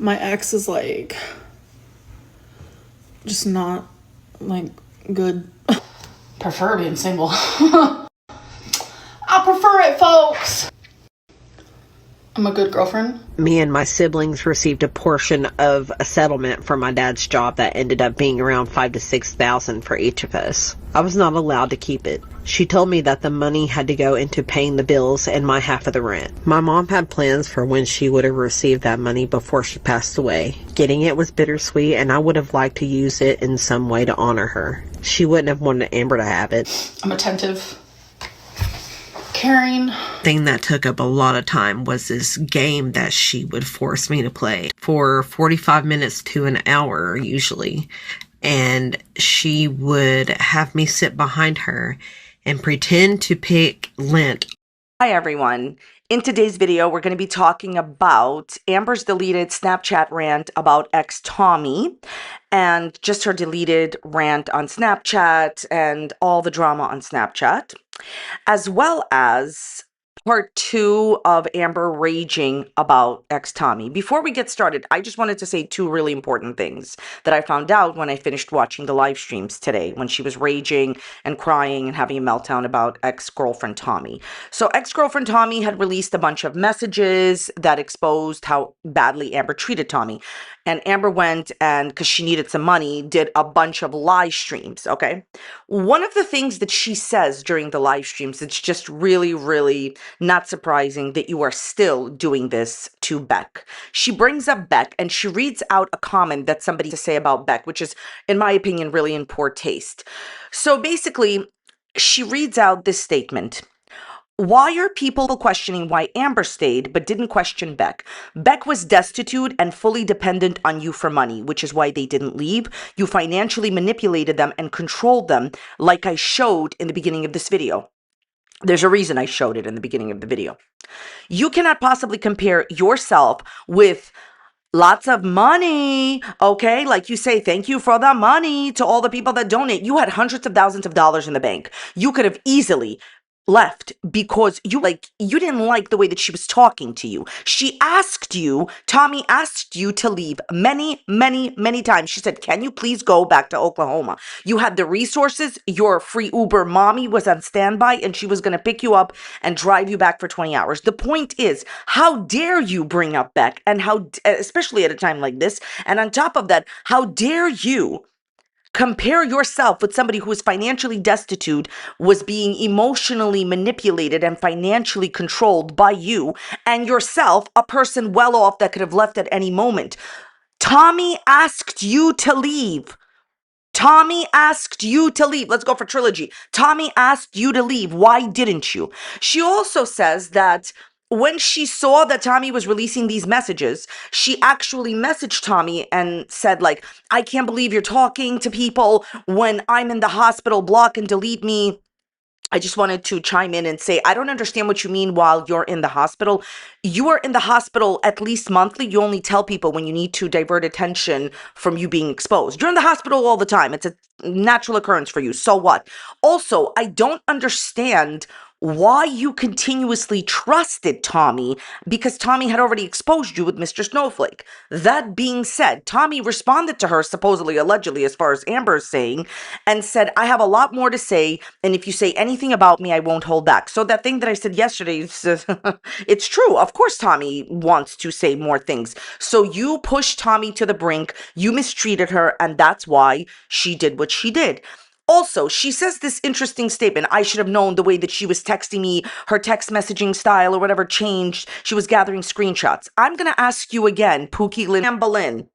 My ex is like just not like good. Prefer being single. I prefer it, folks. I'm a good girlfriend. Me and my siblings received a portion of a settlement for my dad's job that ended up being around $5,000 to $6,000 for each of us. I was not allowed to keep it. She told me that the money had to go into paying the bills and my half of the rent. My mom had plans for when she would have received that money before she passed away. Getting it was bittersweet, and I would have liked to use it in some way to honor her. She wouldn't have wanted Amber to have it. I'm attentive, caring. Thing that took up a lot of time was this game that she would force me to play for 45 minutes to an hour usually. And she would have me sit behind her and pretend to pick lint. Hi everyone. In today's video, we're going to be talking about Amber's deleted Snapchat rant about ex Tommy and just her deleted rant on Snapchat and all the drama on Snapchat, as well as part 2 of Amber raging about ex Tommy. Before we get started, I just wanted to say 2 really important things that I found out when I finished watching the live streams today, when she was raging and crying and having a meltdown about ex-girlfriend Tommy. So ex-girlfriend Tommy had released a bunch of messages that exposed how badly Amber treated Tommy. And Amber went and, because she needed some money, did a bunch of live streams, okay? One of the things that she says during the live streams, it's just really, really not surprising that you are still doing this to Beck. She brings up Beck and she reads out a comment that somebody to say about Beck, which is, in my opinion, really in poor taste. So basically, she reads out this statement. Why are people questioning why Amber stayed but didn't question Beck? Beck was destitute and fully dependent on you for money, which is why they didn't leave. You financially manipulated them and controlled them, like I showed in the beginning of this video. There's a reason I showed it in the beginning of the video. You cannot possibly compare yourself with lots of money, okay? Like you say, thank you for the money to all the people that donate. You had hundreds of thousands of dollars in the bank. You could have easily left because you didn't like the way that she was talking to you. Tommy asked you to leave many, many, many times. She said, can you please go back to Oklahoma? You had the resources. Your free Uber mommy was on standby and she was going to pick you up and drive you back for 20 hours. The point is, how dare you bring up Beck, and especially at a time like this, and on top of that, how dare you compare yourself with somebody who is financially destitute, was being emotionally manipulated and financially controlled by you, and yourself, a person well off that could have left at any moment. Tommy asked you to leave. Tommy asked you to leave. Let's go for trilogy. Tommy asked you to leave. Why didn't you? She also says that when she saw that Tommy was releasing these messages, she actually messaged Tommy and said, like, I can't believe you're talking to people when I'm in the hospital. Block and delete me. I just wanted to chime in and say, I don't understand what you mean while you're in the hospital. You are in the hospital at least monthly. You only tell people when you need to divert attention from you being exposed. You're in the hospital all the time. It's a natural occurrence for you. So what? Also, I don't understand why you continuously trusted Tommy, because Tommy had already exposed you with Mr. Snowflake. That being said, Tommy responded to her, supposedly, allegedly, as far as Amber is saying, and said, I have a lot more to say, and if you say anything about me, I won't hold back. So that thing that I said yesterday, it's true. Of course, Tommy wants to say more things. So you pushed Tommy to the brink, you mistreated her, and that's why she did what she did. Also, she says this interesting statement. I should have known the way that she was texting me, her text messaging style or whatever changed. She was gathering screenshots. I'm going to ask you again, Pookie Lynn Amberlynn,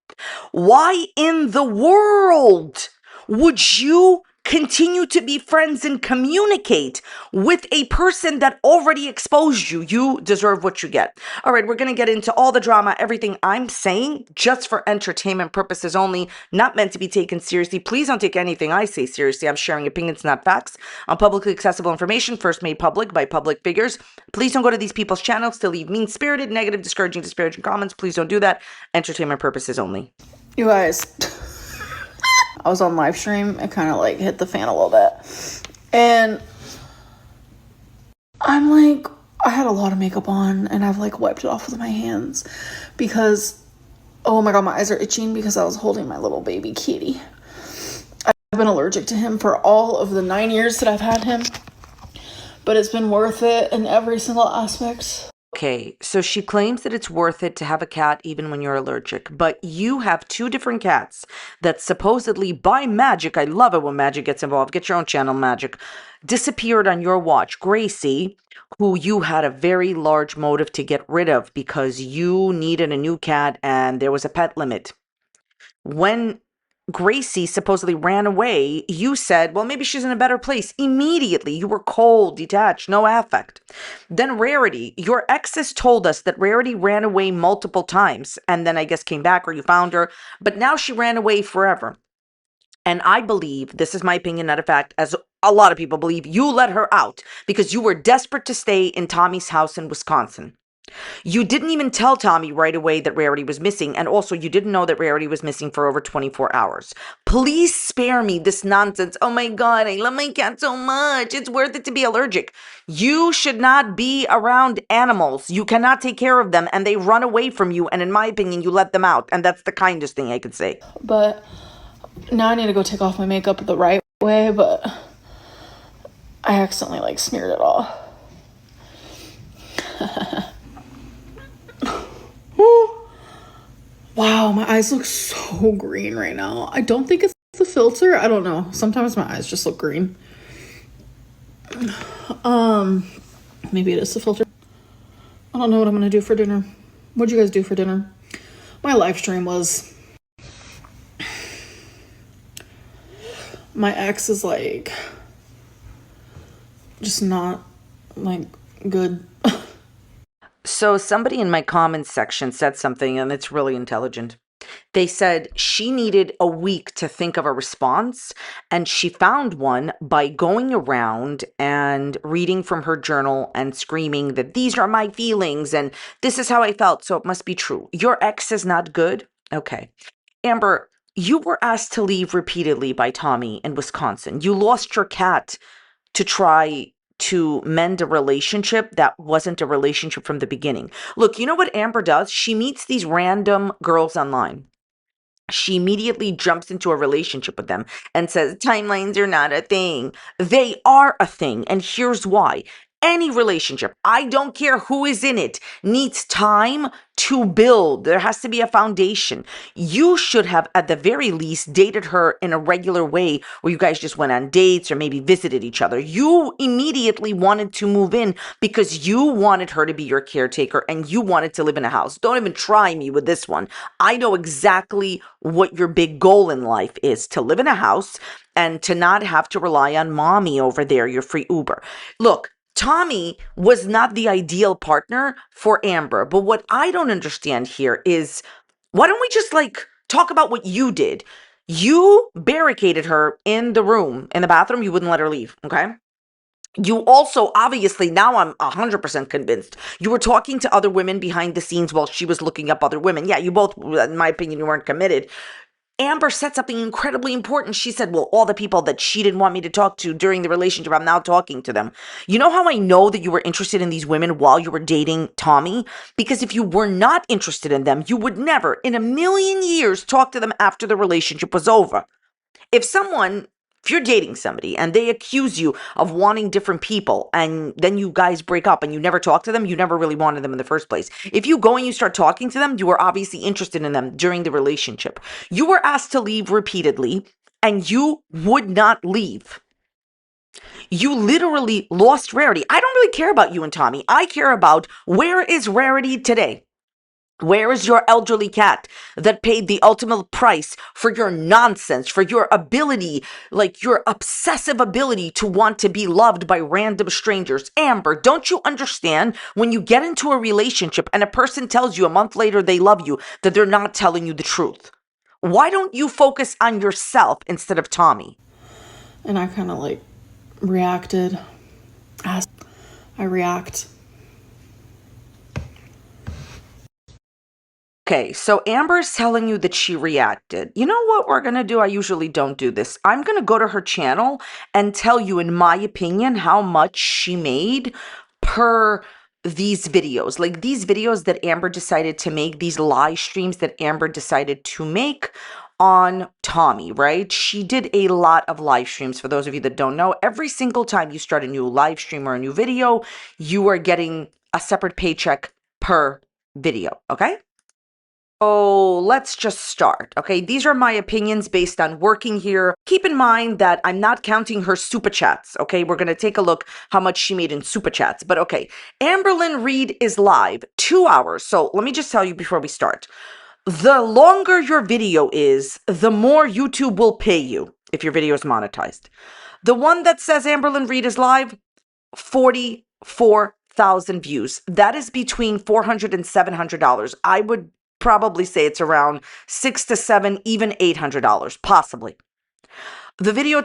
why in the world would you continue to be friends and communicate with a person that already exposed you? You deserve what you get. All right, we're going to get into all the drama, everything I'm saying, just for entertainment purposes only, not meant to be taken seriously. Please don't take anything I say seriously. I'm sharing opinions, not facts, on publicly accessible information, first made public by public figures. Please don't go to these people's channels to leave mean-spirited, negative, discouraging, disparaging comments. Please don't do that. Entertainment purposes only. You guys, I was on live stream. It kind of like hit the fan a little bit. And I'm like, I had a lot of makeup on and I've like wiped it off with my hands because Oh my god, my eyes are itching because I was holding my little baby kitty. I've been allergic to him for all of the 9 years that I've had him, but it's been worth it in every single aspect. Okay, so she claims that it's worth it to have a cat even when you're allergic, but you have two different cats that supposedly by magic, I love it when magic gets involved, get your own channel magic, disappeared on your watch. Gracie, who you had a very large motive to get rid of because you needed a new cat and there was a pet limit. When Gracie supposedly ran away, you said, well, maybe she's in a better place. Immediately, you were cold, detached, no affect. Then Rarity, your exes told us that Rarity ran away multiple times and then I guess came back or you found her, but now she ran away forever. And I believe, this is my opinion, not a fact, as a lot of people believe, you let her out because you were desperate to stay in Tommy's house in Wisconsin. You didn't even tell Tommy right away that Rarity was missing, and also you didn't know that Rarity was missing for over 24 hours. Please spare me this nonsense. Oh my god, I love my cat so much. It's worth it to be allergic. You should not be around animals. You cannot take care of them, and they run away from you, and in my opinion, you let them out, and that's the kindest thing I could say. But now I need to go take off my makeup the right way, but I accidentally smeared it all. Wow, my eyes look so green right now. I don't think it's the filter. I don't know. Sometimes my eyes just look green. Maybe it is the filter. I don't know what I'm gonna do for dinner. What'd you guys do for dinner? My live stream was... My ex is just not good. So somebody in my comments section said something, and it's really intelligent. They said she needed a week to think of a response, and she found one by going around and reading from her journal and screaming that these are my feelings and this is how I felt, so it must be true. Your ex is not good? Okay. Amber, you were asked to leave repeatedly by Tommy in Wisconsin. You lost your cat to try to mend a relationship that wasn't a relationship from the beginning. Look, you know what Amber does? She meets these random girls online. She immediately jumps into a relationship with them and says, timelines are not a thing. They are a thing. And here's why. Any relationship, I don't care who is in it, needs time to build. There has to be a foundation. You should have, at the very least, dated her in a regular way where you guys just went on dates or maybe visited each other. You immediately wanted to move in because you wanted her to be your caretaker and you wanted to live in a house. Don't even try me with this one. I know exactly what your big goal in life is, to live in a house and to not have to rely on mommy over there, your free Uber. Look, Tommy was not the ideal partner for Amber, but what I don't understand here is, why don't we just talk about what you did? You barricaded her in the room, in the bathroom. You wouldn't let her leave, okay? You also, obviously, now I'm 100% convinced, you were talking to other women behind the scenes while she was looking up other women. Yeah, you both, in my opinion, you weren't committed. Amber said something incredibly important. She said, well, all the people that she didn't want me to talk to during the relationship, I'm now talking to them. You know how I know that you were interested in these women while you were dating Tommy? Because if you were not interested in them, you would never in a million years talk to them after the relationship was over. If you're dating somebody and they accuse you of wanting different people and then you guys break up and you never talk to them, you never really wanted them in the first place. If you go and you start talking to them, you were obviously interested in them during the relationship. You were asked to leave repeatedly and you would not leave. You literally lost Rarity. I don't really care about you and Tommy. I care about, where is Rarity today? Where is your elderly cat that paid the ultimate price for your nonsense, for your ability, your obsessive ability to want to be loved by random strangers? Amber, don't you understand when you get into a relationship and a person tells you a month later they love you, that they're not telling you the truth? Why don't you focus on yourself instead of Tommy? And I kind of reacted as I react. Okay, so Amber's telling you that she reacted. You know what we're going to do? I usually don't do this. I'm going to go to her channel and tell you, in my opinion, how much she made per these videos, like these videos that Amber decided to make, these live streams that Amber decided to make on Tommy, right? She did a lot of live streams. For those of you that don't know, every single time you start a new live stream or a new video, you are getting a separate paycheck per video, okay? So let's just start, okay? These are my opinions based on working here. Keep in mind that I'm not counting her super chats, okay? We're going to take a look how much she made in super chats. But okay, Amberlynn Reid is live 2 hours. So let me just tell you before we start. The longer your video is, the more YouTube will pay you if your video is monetized. The one that says Amberlynn Reid is live, 44,000 views. That is between $400 and $700. I would probably say it's around $600 to $700, even $800, possibly. The video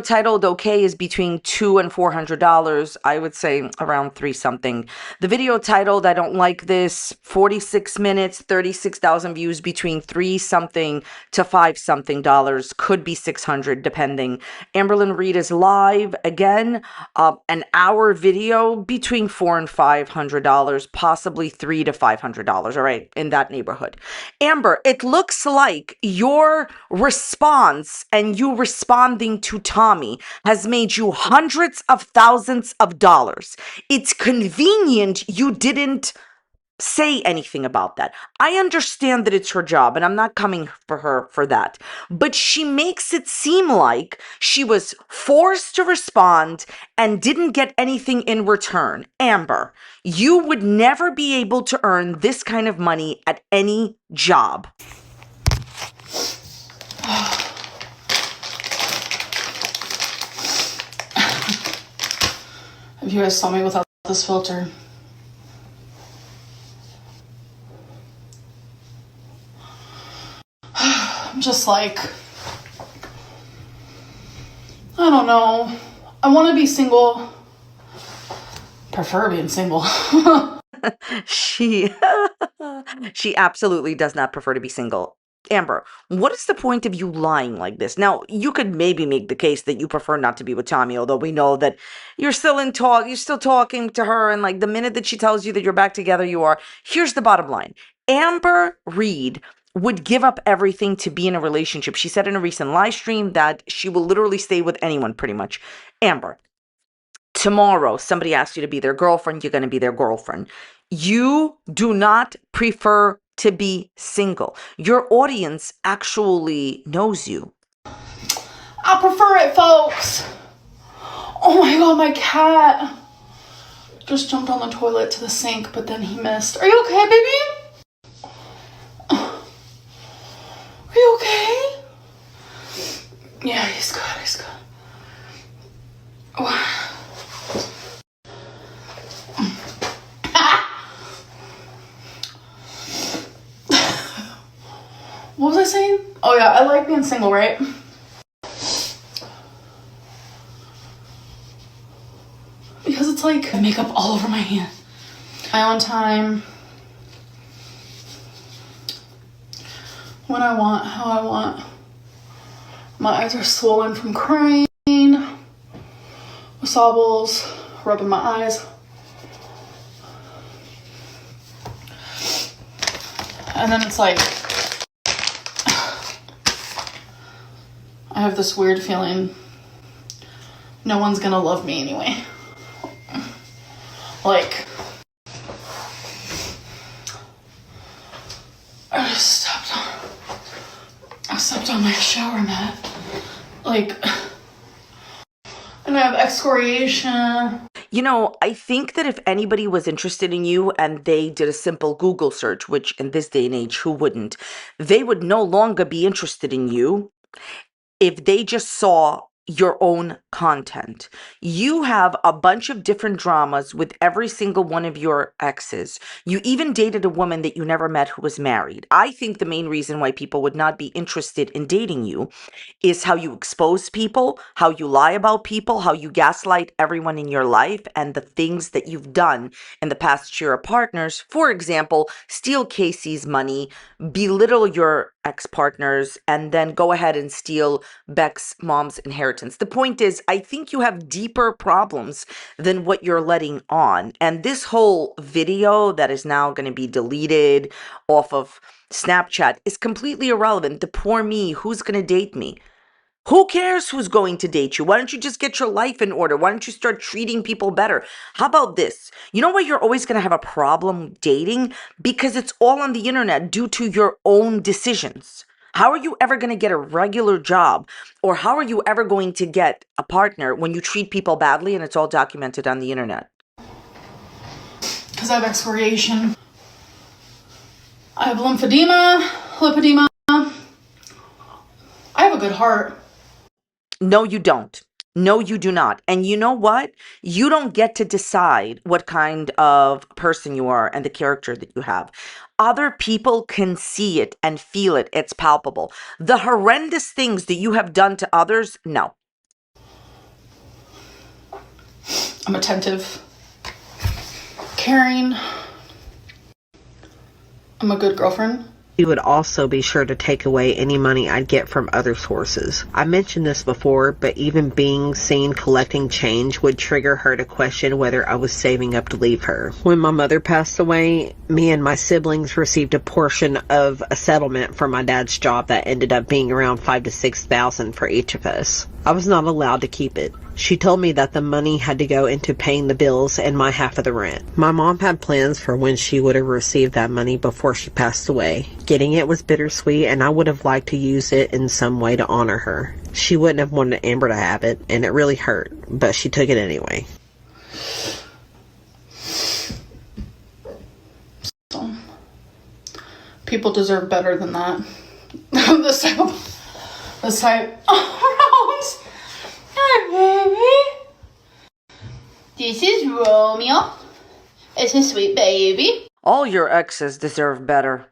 titled okay is between $200 and $400. I would say around 3 something. The video titled I don't like this, 46 minutes, 36,000 views, between 3 something to 5 something dollars, could be 600 depending. Amberlynn Reid is live again, an hour video, between $400 and $500, possibly $300 to $500. All right, in that neighborhood. Amber, it looks like your response and you responding to Tommy has made you hundreds of thousands of dollars. It's convenient you didn't say anything about that. I understand that it's her job, and I'm not coming for her for that. But she makes it seem like she was forced to respond and didn't get anything in return. Amber, you would never be able to earn this kind of money at any job. If you guys saw me without this filter, I'm just like, I don't know. I want to be single. Prefer being single. She absolutely does not prefer to be single. Amber, what is the point of you lying like this? Now, you could maybe make the case that you prefer not to be with Tommy, although we know that you're still talking to her, and like the minute that she tells you that you're back together, you are. Here's the bottom line. Amber Reid would give up everything to be in a relationship. She said in a recent live stream that she will literally stay with anyone, pretty much. Amber, tomorrow somebody asks you to be their girlfriend, you're going to be their girlfriend. You do not prefer to be single. Your audience actually knows you. I prefer it, folks. Oh my god, my cat just jumped on the toilet to the sink, but then he missed. Are you okay, baby? Are you okay? Yeah, he's good, he's good. Oh. What was I saying? Oh yeah, I like being single, right? Because it's like makeup all over my hand. My own time. When I want, how I want. My eyes are swollen from crying. Sobbles, rubbing my eyes. And then it's like, I have this weird feeling no one's gonna love me anyway. Like, I stepped on my shower mat. Like, and I have excoriation. You know, I think that if anybody was interested in you and they did a simple Google search, which in this day and age, who wouldn't, they would no longer be interested in you if they just saw your own content. You have a bunch of different dramas with every single one of your exes. You even dated a woman that you never met who was married. I think the main reason why people would not be interested in dating you is how you expose people, how you lie about people, how you gaslight everyone in your life, and the things that you've done in the past to your partners. For example, steal Casey's money, belittle your ex-partners, and then go ahead and steal Beck's mom's inheritance inheritance. The point is, I think you have deeper problems than what you're letting on. And this whole video that is now going to be deleted off of Snapchat is completely irrelevant. The poor me, who's going to date me? Who cares who's going to date you? Why don't you just get your life in order? Why don't you start treating people better? How about this? You know why you're always going to have a problem dating? Because it's all on the internet due to your own decisions. How are you ever going to get a regular job? Or how are you ever going to get a partner when you treat people badly and it's all documented on the internet? Because I have excoriation. I have lymphedema, lipedema. I have a good heart. No, you don't. No, you do not. And you know what? You don't get to decide what kind of person you are and the character that you have. Other people can see it and feel it. It's palpable. The horrendous things that you have done to others, no. I'm attentive, caring. I'm a good girlfriend. He would also be sure to take away any money I'd get from other sources. I mentioned this before, but even being seen collecting change would trigger her to question whether I was saving up to leave her. When my mother passed away, me and my siblings received a portion of a settlement for my dad's job that ended up being around $5,000 to $6,000 for each of us. I was not allowed to keep it. She told me that the money had to go into paying the bills and my half of the rent. My mom had plans for when she would have received that money before she passed away. Getting it was bittersweet, and I would have liked to use it in some way to honor her. She wouldn't have wanted Amber to have it, and it really hurt, but she took it anyway. So, people deserve better than that. This type. Oh, Rose. Hi, baby. This is Romeo. It's a sweet baby. All your exes deserve better.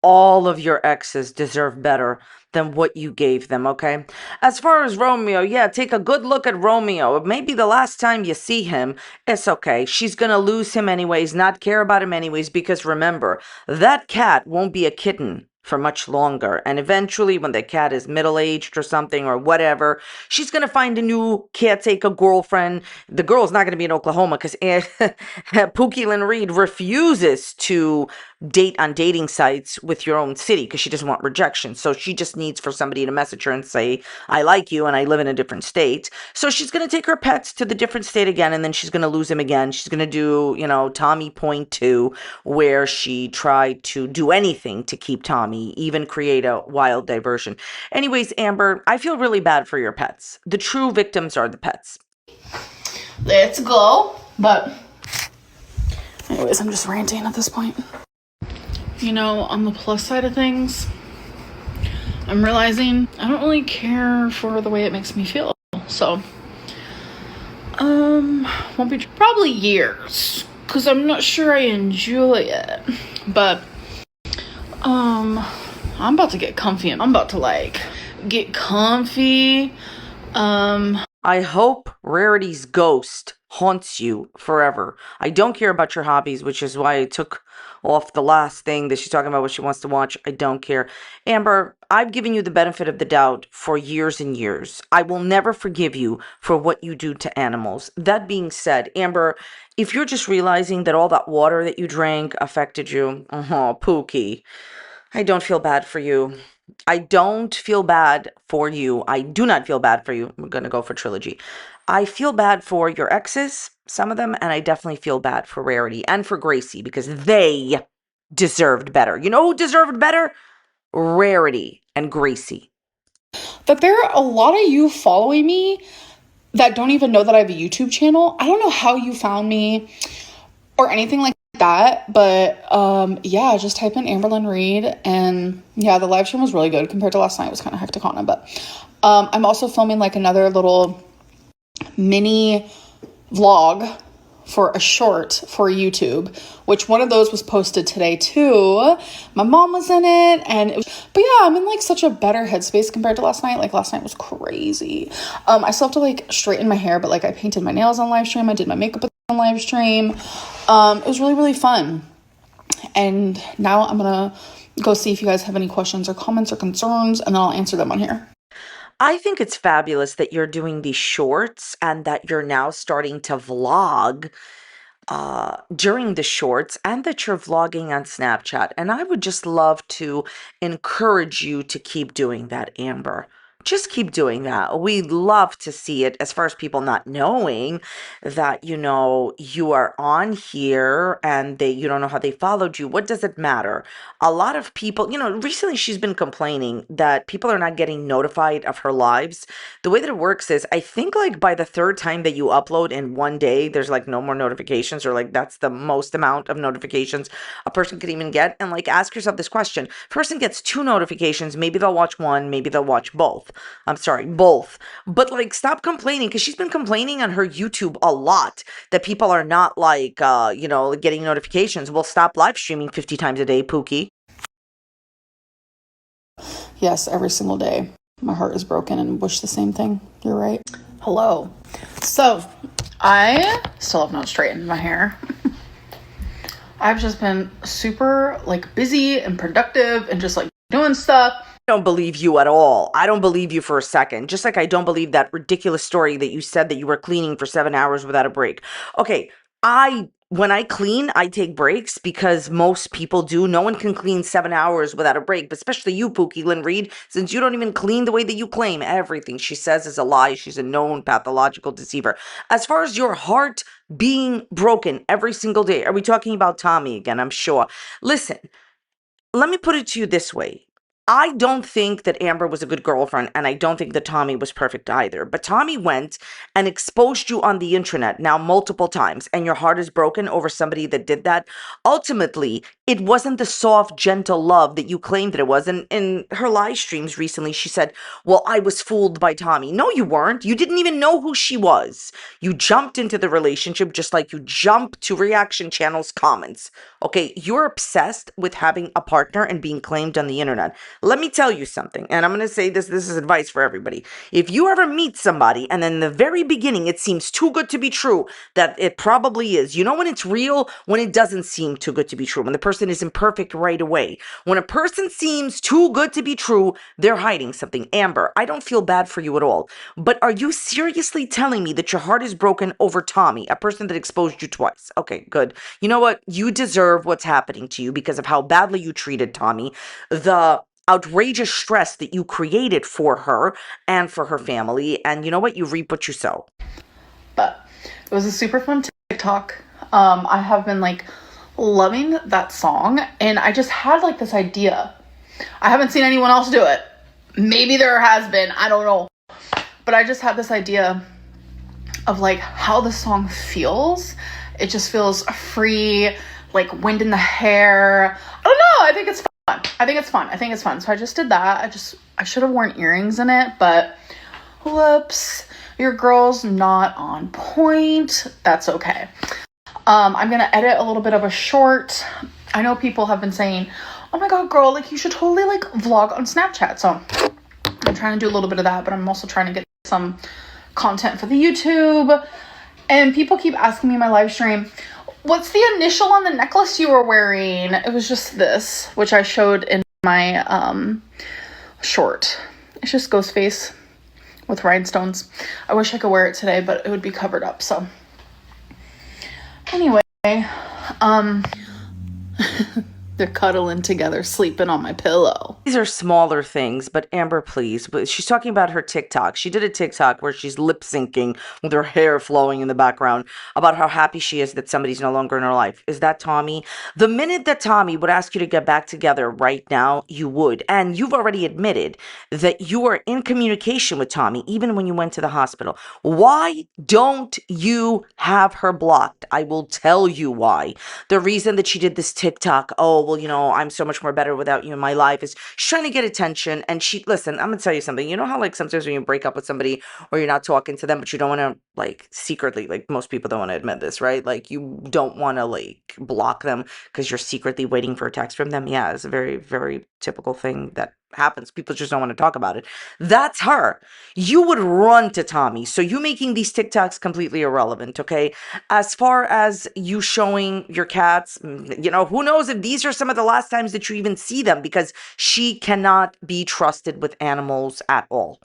All of your exes deserve better than what you gave them, okay? As far as Romeo, yeah, take a good look at Romeo. It may be the last time you see him. It's okay. She's gonna lose him anyways, not care about him anyways, because remember, that cat won't be a kitten for much longer. And eventually, when the cat is middle-aged or something or whatever, she's going to find a new caretaker girlfriend. The girl's not going to be in Oklahoma because Amberlynn Reid refuses to date on dating sites with your own city because she doesn't want rejection. So she just needs for somebody to message her and say, I like you and I live in a different state. So she's going to take her pets to the different state again, and then she's going to lose him again. She's going to do, Tommy Point 2, where she tried to do anything to keep Tommy, even create a wild diversion. Anyways, Amber, I feel really bad for your pets. The true victims are the pets. Let's go. But anyways, I'm just ranting at this point. On the plus side of things, I'm realizing I don't really care for the way it makes me feel. So, won't be probably years, because I'm not sure I enjoy it. But, I'm about to get comfy. I'm about to, get comfy. I hope Rarity's ghost haunts you forever. I don't care about your hobbies, which is why I took off the last thing that she's talking about, what she wants to watch. I don't care. Amber, I've given you the benefit of the doubt for years and years. I will never forgive you for what you do to animals. That being said, Amber, if you're just realizing that all that water that you drank affected you, Pookie, I don't feel bad for you. I don't feel bad for you. I do not feel bad for you. We're going to go for trilogy. I feel bad for your exes, some of them, and I definitely feel bad for Rarity and for Gracie because they deserved better. You know who deserved better? Rarity and Gracie. But there are a lot of you following me that don't even know that I have a YouTube channel. I don't know how you found me or anything like that, but yeah, just type in Amberlynn Reid, and yeah, the live stream was really good compared to last night. It was kind of hectic on it, but I'm also filming another little mini vlog for a short for YouTube, which one of those was posted today too. My mom was in it, but yeah, I'm in such a better headspace compared to last night. Last night was crazy. I still have to straighten my hair, but I painted my nails on live stream. I did my makeup on live stream. It was really, really fun. And now I'm gonna go see if you guys have any questions or comments or concerns, and then I'll answer them on here. I think it's fabulous that you're doing these shorts and that you're now starting to vlog during the shorts and that you're vlogging on Snapchat. And I would just love to encourage you to keep doing that, Amber. Just keep doing that. We love to see it as far as people not knowing that, you are on here and you don't know how they followed you. What does it matter? A lot of people, recently she's been complaining that people are not getting notified of her lives. The way that it works is, I think like by the third time that you upload in one day, there's like no more notifications, or like that's the most amount of notifications a person could even get. And like ask yourself this question: person gets two notifications, maybe they'll watch one, maybe they'll watch both. I'm sorry, both. But like stop complaining, because she's been complaining on her YouTube a lot that people are not like getting notifications. Well, stop live streaming 50 times a day, Pookie. Yes, every single day. My heart is broken and wish the same thing. You're right. Hello. So, I still have not straightened my hair. I've just been super like busy and productive and just like doing stuff. I don't believe you at all. I don't believe you for a second. Just like I don't believe that ridiculous story that you said that you were cleaning for 7 hours without a break. Okay, when I clean, I take breaks because most people do. No one can clean 7 hours without a break, but especially you, Pookie Lynn Reid, since you don't even clean the way that you claim. Everything she says is a lie. She's a known pathological deceiver. As far as your heart being broken every single day, are we talking about Tommy again? I'm sure. Listen, let me put it to you this way. I don't think that Amber was a good girlfriend, and I don't think that Tommy was perfect either. But Tommy went and exposed you on the internet now multiple times, and your heart is broken over somebody that did that. Ultimately, it wasn't the soft, gentle love that you claimed that it was. And in her live streams recently, she said, well, I was fooled by Tommy. No, you weren't. You didn't even know who she was. You jumped into the relationship just like you jumped to reaction channels' comments. Okay, you're obsessed with having a partner and being claimed on the internet. Let me tell you something, and I'm going to say this is advice for everybody. If you ever meet somebody and in the very beginning it seems too good to be true, that it probably is. You know when it's real? When it doesn't seem too good to be true, when the person is imperfect right away. When a person seems too good to be true, they're hiding something. Amber, I don't feel bad for you at all, but are you seriously telling me that your heart is broken over Tommy, a person that exposed you twice? Okay, good. You know what? You deserve what's happening to you because of how badly you treated Tommy. The outrageous stress that you created for her and for her family. And you know what? You reap what you sow. But it was a super fun TikTok. I have been like loving that song, and I just had like this idea. I haven't seen anyone else do it. Maybe there has been, I don't know. But I just had this idea of like how the song feels. It just feels free, like wind in the hair. I don't know. I think it's fun. I think it's fun. So I just did that. I should have worn earrings in it, but whoops. Your girl's not on point. That's okay. I'm going to edit a little bit of a short. I know people have been saying, oh my God, girl, like you should totally like vlog on Snapchat. So I'm trying to do a little bit of that, but I'm also trying to get some content for the YouTube. And people keep asking me in my live stream, what's the initial on the necklace you were wearing? It was just this, which I showed in my short. It's just ghost face with rhinestones. I wish I could wear it today, but it would be covered up. So anyway, they're cuddling together, sleeping on my pillow. These are smaller things, but Amber, please. But she's talking about her TikTok. She did a TikTok where she's lip syncing with her hair flowing in the background about how happy she is that somebody's no longer in her life. Is that Tommy? The minute that Tommy would ask you to get back together right now, you would. And you've already admitted that you are in communication with Tommy, even when you went to the hospital. Why don't you have her blocked? I will tell you why. The reason that she did this TikTok, oh, well, I'm so much more better without you in my life, is she's trying to get attention. And listen, I'm gonna tell you something. You know how like sometimes when you break up with somebody or you're not talking to them, but you don't want to like secretly, like most people don't want to admit this, right? Like you don't want to like block them because you're secretly waiting for a text from them. Yeah, it's a very, very typical thing that happens. People just don't want to talk about it. That's her. You would run to Tommy. So you making these TikToks completely irrelevant, okay? As far as you showing your cats, who knows if these are some of the last times that you even see them, because she cannot be trusted with animals at all.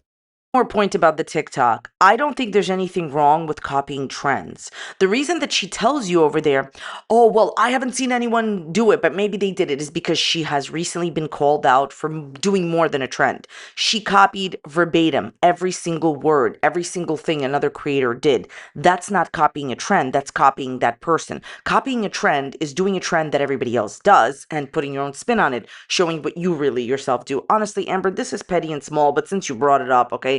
More point about the TikTok. I don't think there's anything wrong with copying trends. The reason that she tells you over there, oh, well, I haven't seen anyone do it, but maybe they did it, is because she has recently been called out for doing more than a trend. She copied verbatim every single word, every single thing another creator did. That's not copying a trend, that's copying that person. Copying a trend is doing a trend that everybody else does and putting your own spin on it, showing what you really yourself do. Honestly, Amber, this is petty and small, but since you brought it up, okay,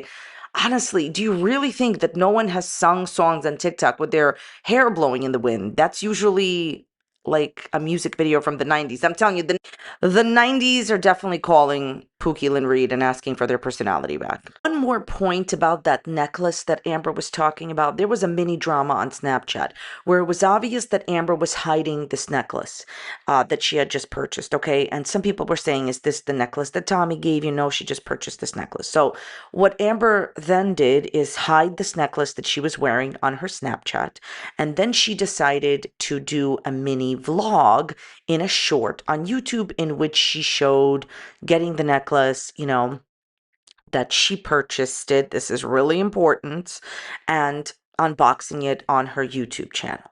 honestly, do you really think that no one has sung songs on TikTok with their hair blowing in the wind? That's usually like a music video from the 90s. I'm telling you, the 90s are definitely calling Amberlynn Reid and asking for their personality back. One more point about that necklace that Amber was talking about. There was a mini drama on Snapchat where it was obvious that Amber was hiding this necklace that she had just purchased, okay? And some people were saying, is this the necklace that Tommy gave you? No, she just purchased this necklace. So what Amber then did is hide this necklace that she was wearing on her Snapchat, and then she decided to do a mini vlog in a short on YouTube in which she showed getting the necklace, that she purchased it. This is really important, and unboxing it on her YouTube channel.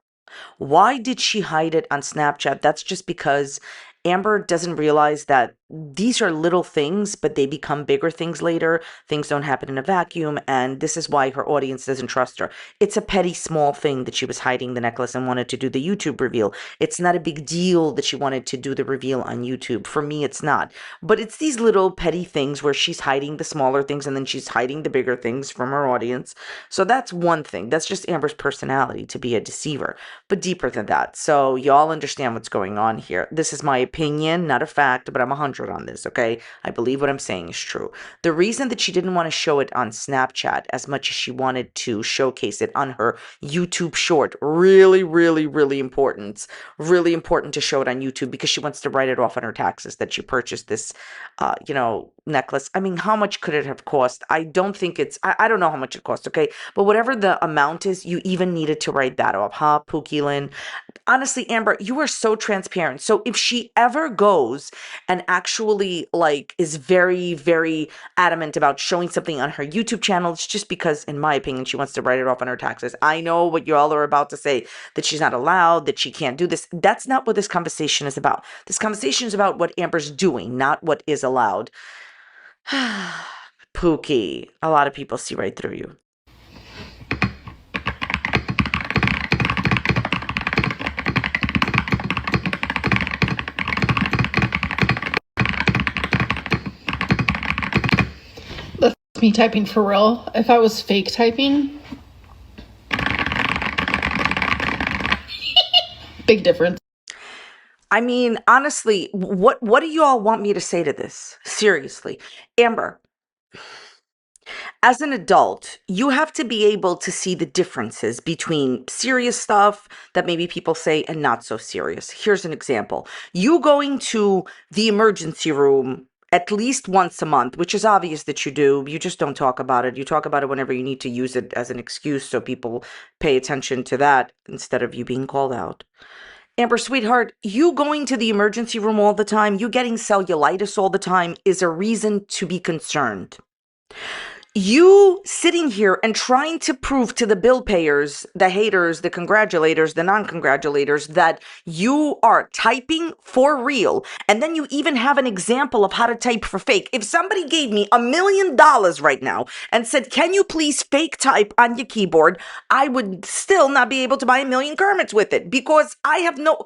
Why did she hide it on Snapchat? That's just because Amber doesn't realize that these are little things, but they become bigger things later. Things don't happen in a vacuum, and this is why her audience doesn't trust her. It's a petty, small thing that she was hiding the necklace and wanted to do the YouTube reveal. It's not a big deal that she wanted to do the reveal on YouTube. For me, it's not. But it's these little petty things where she's hiding the smaller things and then she's hiding the bigger things from her audience. So that's one thing. That's just Amber's personality, to be a deceiver, but deeper than that. So y'all understand what's going on here. This is my opinion, not a fact, but I'm 100 on this, okay? I believe what I'm saying is true. The reason that she didn't want to show it on Snapchat as much as she wanted to showcase it on her YouTube short, really, really, really important to show it on YouTube, because she wants to write it off on her taxes that she purchased this, necklace. I mean, how much could it have cost? I don't think I don't know how much it cost, okay? But whatever the amount is, you even needed to write that off, huh, Pookie Lynn? Honestly, Amber, you are so transparent. So if she ever goes and actually is very, very adamant about showing something on her YouTube channel, it's just because, in my opinion, she wants to write it off on her taxes. I know what you all are about to say, that she's not allowed, that she can't do this. That's not what this conversation is about. This conversation is about what Amber's doing, not what is allowed. Pookie, a lot of people see right through you. That's me typing for real. If I was fake typing, big difference. I mean, honestly, what do you all want me to say to this? Seriously, Amber, as an adult, you have to be able to see the differences between serious stuff that maybe people say and not so serious. Here's an example. You going to the emergency room at least once a month, which is obvious that you do. You just don't talk about it. You talk about it whenever you need to use it as an excuse so people pay attention to that instead of you being called out. Amber, sweetheart, you going to the emergency room all the time, you getting cellulitis all the time is a reason to be concerned. You sitting here and trying to prove to the bill payers, the haters, the congratulators, the non-congratulators, that you are typing for real. And then you even have an example of how to type for fake. If somebody gave me $1 million right now and said, can you please fake type on your keyboard? I would still not be able to buy 1 million garments with it, because I have no...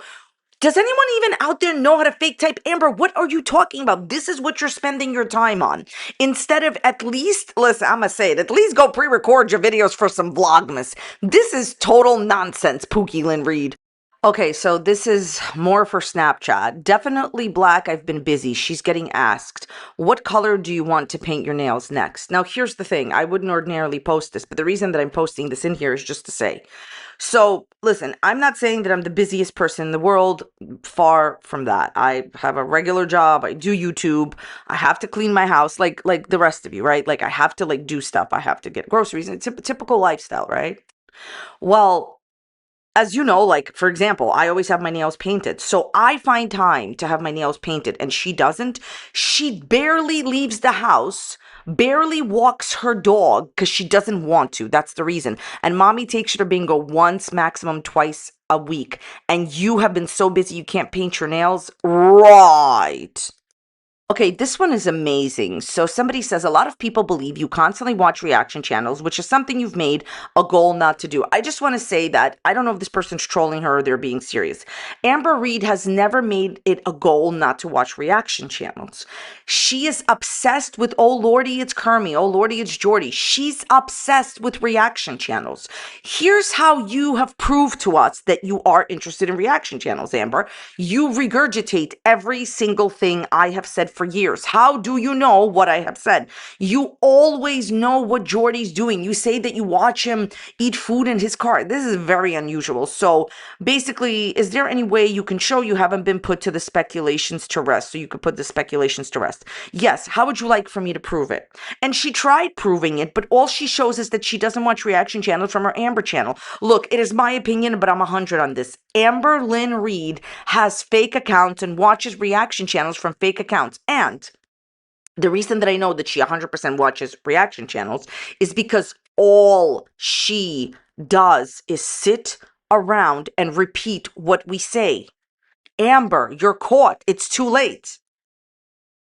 Does anyone even out there know how to fake type? Amber, what are you talking about? This is what you're spending your time on. Instead of at least, listen, I'm going to say it, at least go pre-record your videos for some Vlogmas. This is total nonsense, Pookie Lynn Reid. Okay, so this is more for Snapchat. Definitely black. I've been busy. She's getting asked, what color do you want to paint your nails next? Now, here's the thing. I wouldn't ordinarily post this, but the reason that I'm posting this in here is just to say. So, listen, I'm not saying that I'm the busiest person in the world. Far from that. I have a regular job. I do YouTube. I have to clean my house like the rest of you, right? I have to do stuff. I have to get groceries. It's a typical lifestyle, right? Well, As you know, like, for example, I always have my nails painted. So I find time to have my nails painted and she doesn't. She barely leaves the house, barely walks her dog because she doesn't want to. That's the reason. And mommy takes her to bingo once, maximum twice a week. And you have been so busy you can't paint your nails? Right. Okay, this one is amazing. So somebody says a lot of people believe you constantly watch reaction channels, which is something you've made a goal not to do. I just want to say that I don't know if this person's trolling her or they're being serious. Amber Reid has never made it a goal not to watch reaction channels. She is obsessed with, oh lordy, it's Kermie, oh lordy, it's Jordy. She's obsessed with reaction channels. Here's how you have proved to us that you are interested in reaction channels, Amber. You regurgitate every single thing I have said for years. How do you know what I have said? You always know what Jordy's doing. You say that you watch him eat food in his car. This is very unusual. So basically, is there any way you can show you haven't been put to the speculations to rest? So you could put the speculations to rest. Yes. How would you like for me to prove it? And she tried proving it, but all she shows is that she doesn't watch reaction channels from her Amber channel. Look, it is my opinion, but I'm 100 on this. Amberlynn Reid has fake accounts and watches reaction channels from fake accounts. And the reason that I know that she 100% watches reaction channels is because all she does is sit around and repeat what we say. Amber, you're caught. It's too late.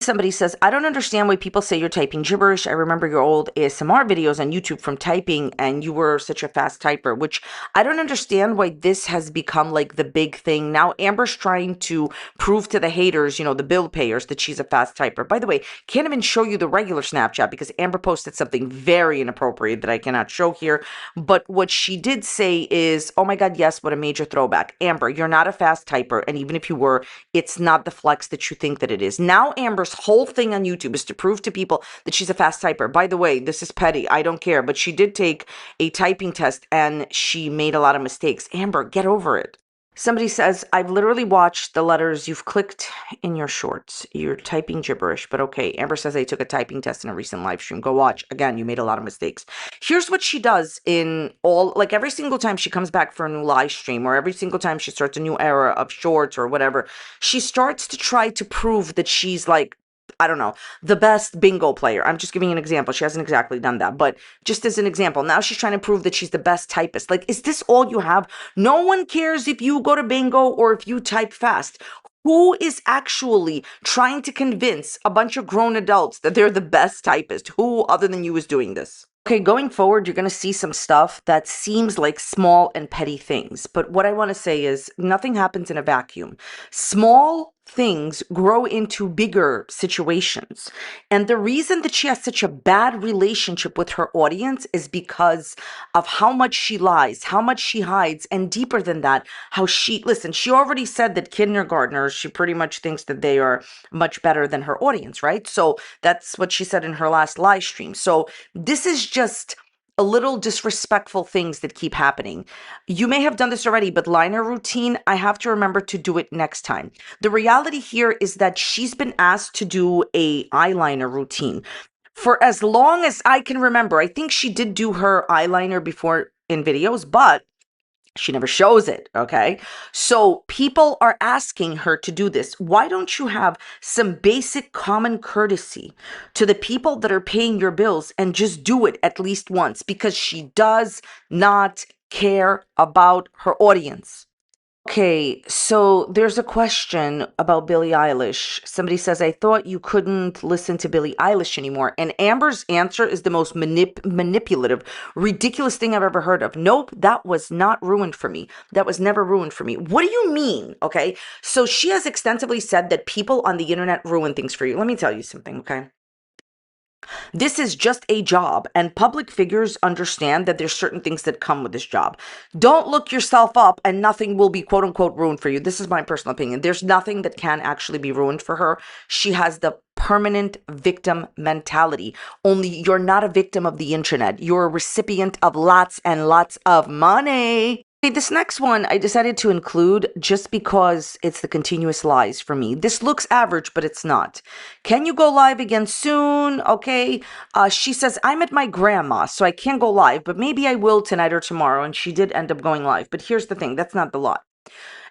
Somebody says, I don't understand why people say you're typing gibberish. I remember your old ASMR videos on YouTube from typing and you were such a fast typer, which I don't understand why this has become like the big thing. Now Amber's trying to prove to the haters, the bill payers, that she's a fast typer. By the way, can't even show you the regular Snapchat because Amber posted something very inappropriate that I cannot show here. But what she did say is, oh my God, yes, what a major throwback. Amber, you're not a fast typer. And even if you were, it's not the flex that you think that it is. Now Amber's whole thing on YouTube is to prove to people that she's a fast typer. By the way, this is petty. I don't care. But she did take a typing test and she made a lot of mistakes. Amber, get over it. Somebody says, I've literally watched the letters you've clicked in your shorts. You're typing gibberish, but okay. Amber says I took a typing test in a recent live stream. Go watch. Again, you made a lot of mistakes. Here's what she does in every single time she comes back for a new live stream or every single time she starts a new era of shorts or whatever, she starts to try to prove that she's I don't know, the best bingo player. I'm just giving an example. She hasn't exactly done that, but just as an example, now she's trying to prove that she's the best typist. Is this all you have? No one cares if you go to bingo or if you type fast. Who is actually trying to convince a bunch of grown adults that they're the best typist? Who other than you is doing this? Okay, going forward, you're going to see some stuff that seems like small and petty things. But what I want to say is nothing happens in a vacuum. Small things grow into bigger situations. And the reason that she has such a bad relationship with her audience is because of how much she lies, how much she hides, and deeper than that, she already said that kindergartners, she pretty much thinks that they are much better than her audience, right? So that's what she said in her last live stream. So this is just a little disrespectful things that keep happening. You may have done this already, but liner routine, I have to remember to do it next time. The reality here is that she's been asked to do a eyeliner routine for as long as I can remember. I think she did do her eyeliner before in videos, but she never shows it, okay? So people are asking her to do this. Why don't you have some basic common courtesy to the people that are paying your bills and just do it at least once? Because she does not care about her audience. Okay, so there's a question about Billie Eilish. Somebody says, I thought you couldn't listen to Billie Eilish anymore. And Amber's answer is the most manipulative, ridiculous thing I've ever heard of. Nope, that was not ruined for me. That was never ruined for me. What do you mean? Okay, so she has extensively said that people on the internet ruin things for you. Let me tell you something, okay? This is just a job, and public figures understand that there's certain things that come with this job. Don't look yourself up and nothing will be quote unquote ruined for you. This is my personal opinion. There's nothing that can actually be ruined for her. She has the permanent victim mentality. Only you're not a victim of the internet. You're a recipient of lots and lots of money. Okay, this next one I decided to include just because it's the continuous lies for me. This looks average, but it's not. Can you go live again soon? Okay. She says, I'm at my grandma's, so I can't go live, but maybe I will tonight or tomorrow. And she did end up going live. But here's the thing, that's not the lie.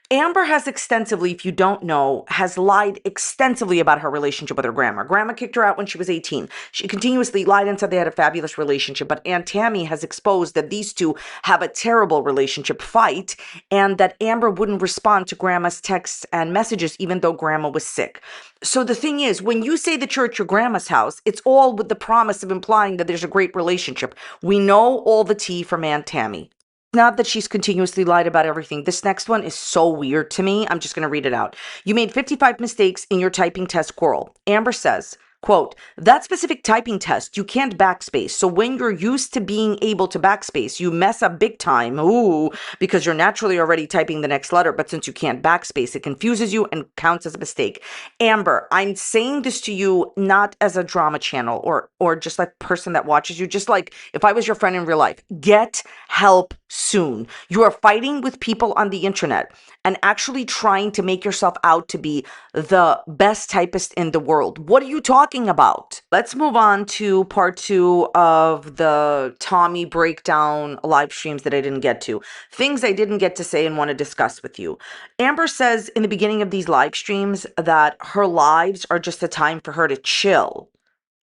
Amber has extensively, if you don't know, has lied extensively about her relationship with her grandma. Grandma kicked her out when she was 18. She continuously lied and said they had a fabulous relationship, but Aunt Tammy has exposed that these two have a terrible relationship fight and that Amber wouldn't respond to grandma's texts and messages even though grandma was sick. So the thing is, when you say that you're at your grandma's house, it's all with the promise of implying that there's a great relationship. We know all the tea from Aunt Tammy. Not that she's continuously lied about everything. This next one is so weird to me. I'm just going to read it out. You made 55 mistakes in your typing test, Coral. Amber says, quote, that specific typing test, you can't backspace. So when you're used to being able to backspace, you mess up big time. Ooh, because you're naturally already typing the next letter. But since you can't backspace, it confuses you and counts as a mistake. Amber, I'm saying this to you not as a drama channel or just like person that watches you, just like if I was your friend in real life. Get help soon. You are fighting with people on the internet and actually trying to make yourself out to be the best typist in the world. What are you talking about? Let's move on to part 2 of the Tommy breakdown live streams that I didn't get to. Things I didn't get to say and want to discuss with you. Amber says in the beginning of these live streams that her lives are just a time for her to chill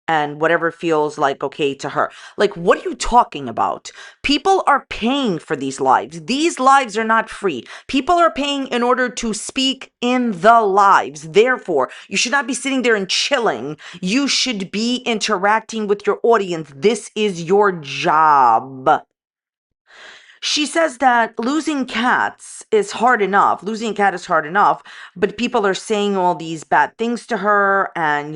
and whatever feels like okay to her. Like, what are you talking about? People are paying for these lives. These lives are not free. People are paying in order to speak in the lives. Therefore, you should not be sitting there and chilling. You should be interacting with your audience. This is your job. She says that losing cats is hard enough. Losing a cat is hard enough, but people are saying all these bad things to her. And,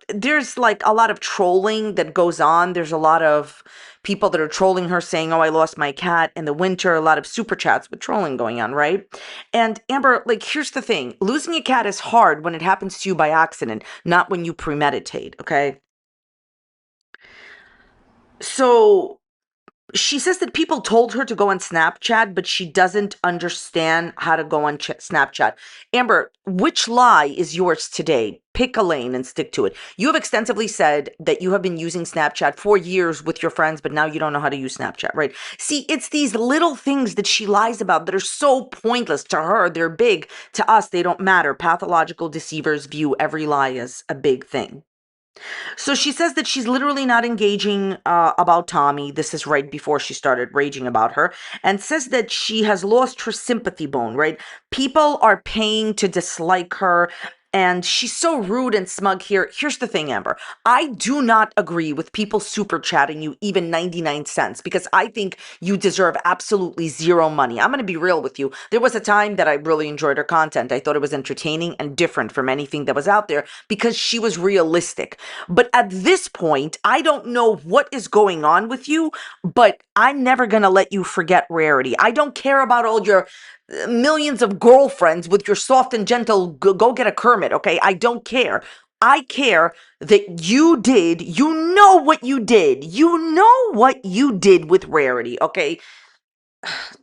there's like a lot of trolling that goes on. There's a lot of people that are trolling her saying, oh, I lost my cat in the winter. A lot of super chats with trolling going on, right? And Amber, like, here's the thing. Losing a cat is hard when it happens to you by accident, not when you premeditate, okay? So she says that people told her to go on Snapchat, but she doesn't understand how to go on Snapchat. Amber, which lie is yours today? Pick a lane and stick to it. You have extensively said that you have been using Snapchat for years with your friends, but now you don't know how to use Snapchat, right? See, it's these little things that she lies about that are so pointless to her. They're big. To us, they don't matter. Pathological deceivers view every lie as a big thing. So she says that she's literally not engaging about Tommy. This is right before she started raging about her, and says that she has lost her sympathy bone, right? People are paying to dislike her. And she's so rude and smug here. Here's the thing, Amber. I do not agree with people super chatting you even 99 cents because I think you deserve absolutely zero money. I'm going to be real with you. There was a time that I really enjoyed her content. I thought it was entertaining and different from anything that was out there because she was realistic. But at this point, I don't know what is going on with you, but I'm never going to let you forget Rarity. I don't care about all your millions of girlfriends with your soft and gentle go get a Kermit, okay? I don't care. I care that you know what you did. You know what you did with Rarity, okay?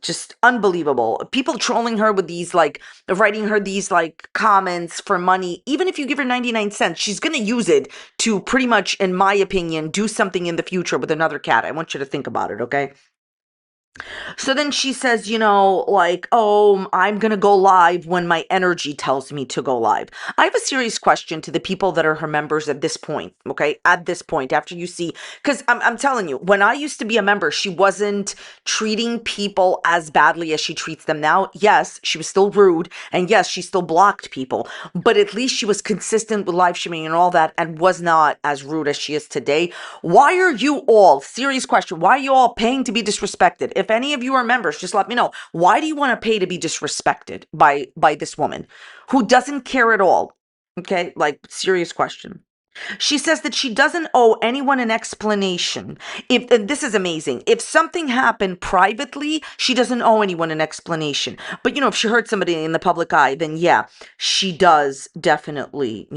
Just unbelievable. People trolling her with these, like, writing her these, like, comments for money. Even if you give her 99 cents, she's going to use it to pretty much, in my opinion, do something in the future with another cat. I want you to think about it, okay? So then she says, like, oh, I'm going to go live when my energy tells me to go live. I have a serious question to the people that are her members at this point, okay? At this point, after you see, because I'm telling you, when I used to be a member, she wasn't treating people as badly as she treats them now. Yes, she was still rude. And yes, she still blocked people. But at least she was consistent with live streaming and all that and was not as rude as she is today. Why are you all, serious question, why are you all paying to be disrespected? If any of you are members, just let me know. Why do you want to pay to be disrespected by this woman who doesn't care at all? Okay, like, serious question. She says that she doesn't owe anyone an explanation. If and this is amazing. If something happened privately, she doesn't owe anyone an explanation. But if she hurt somebody in the public eye, then yeah, she does definitely,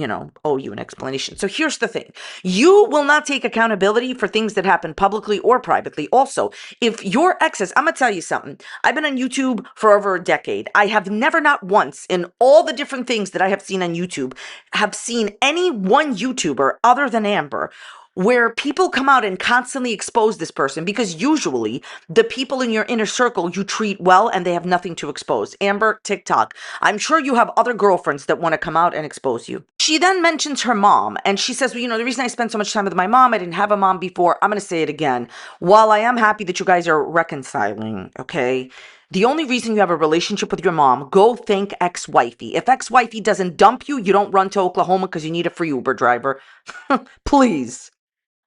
owe you an explanation. So here's the thing. You will not take accountability for things that happen publicly or privately. Also, if your exes, I'm going to tell you something. I've been on YouTube for over a decade. I have never, not once, in all the different things that I have seen on YouTube, have seen any one YouTuber other than Amber where people come out and constantly expose this person, because usually the people in your inner circle you treat well and they have nothing to expose. Amber, TikTok. I'm sure you have other girlfriends that want to come out and expose you. She then mentions her mom, and she says, well, the reason I spent so much time with my mom, I didn't have a mom before. I'm going to say it again. While I am happy that you guys are reconciling, okay, the only reason you have a relationship with your mom, go thank ex-wifey. If ex-wifey doesn't dump you, you don't run to Oklahoma because you need a free Uber driver. Please.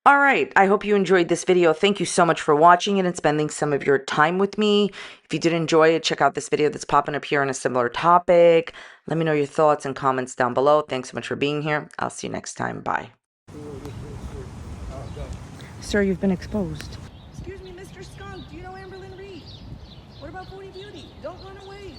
All right, I hope you enjoyed this video. Thank you so much for watching it and spending some of your time with me. If you did enjoy it, check out this video that's popping up here on a similar topic. Let me know your thoughts and comments down below. Thanks so much for being here. I'll see you next time. Bye. Sir, you've been exposed. Excuse me, Mr. Skunk, do you know Amberlynn Reid? What about 40 Beauty? Don't run away.